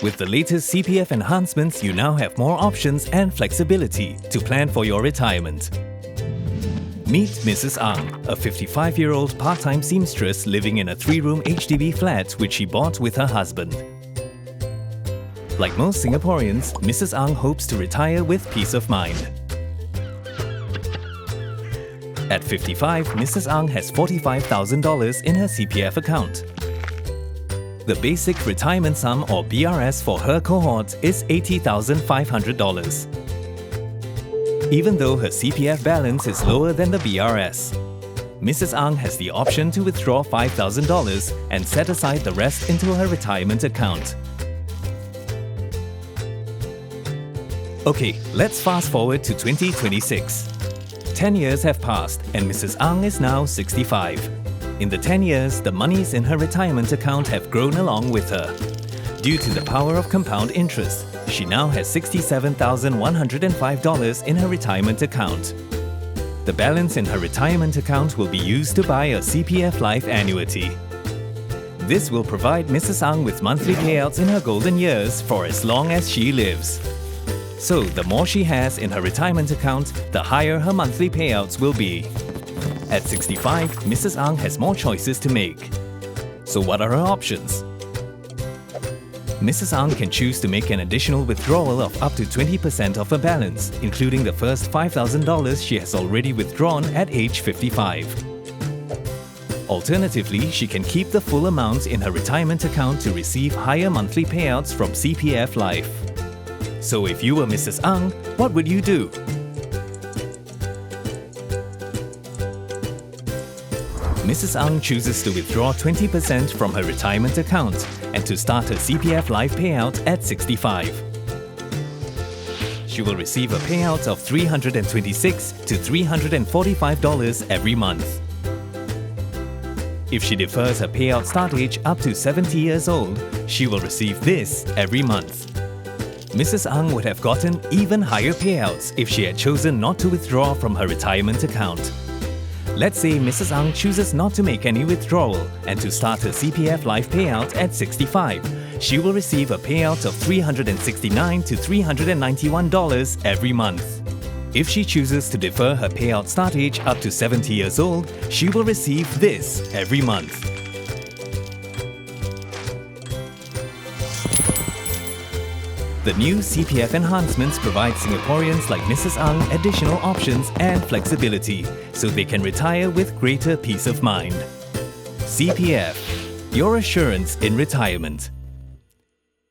With the latest CPF enhancements, you now have more options and flexibility to plan for your retirement. Meet Mrs. Ang, a 55-year-old part-time seamstress living in a 3-room HDB flat which she bought with her husband. Like most Singaporeans, Mrs. Ang hopes to retire with peace of mind. At 55, Mrs. Ang has $45,000 in her CPF account. The basic retirement sum or BRS for her cohort is $80,500. Even though her CPF balance is lower than the BRS, Mrs. Ang has the option to withdraw $5,000 and set aside the rest into her retirement account. Okay, let's fast forward to 2026. 10 years have passed and Mrs. Ang is now 65. In the 10 years, the monies in her retirement account have grown along with her. Due to the power of compound interest, she now has $67,105 in her retirement account. The balance in her retirement account will be used to buy a CPF Life annuity. This will provide Mrs. Ang with monthly payouts in her golden years for as long as she lives. So, the more she has in her retirement account, the higher her monthly payouts will be. At 65, Mrs. Ang has more choices to make. So what are her options? Mrs. Ang can choose to make an additional withdrawal of up to 20% of her balance, including the first $5,000 she has already withdrawn at age 55. Alternatively, she can keep the full amount in her retirement account to receive higher monthly payouts from CPF Life. So if you were Mrs. Ang, what would you do? Mrs. Ang chooses to withdraw 20% from her retirement account and to start her CPF Life payout at 65. She will receive a payout of $326 to $345 every month. If she defers her payout start age up to 70 years old, she will receive this every month. Mrs. Ang would have gotten even higher payouts if she had chosen not to withdraw from her retirement account. Let's say Mrs. Ang chooses not to make any withdrawal and to start her CPF Life payout at 65. She will receive a payout of $369 to $391 every month. If she chooses to defer her payout start age up to 70 years old, she will receive this every month. The new CPF enhancements provide Singaporeans like Mrs. Ang additional options and flexibility so they can retire with greater peace of mind. CPF, your assurance in retirement.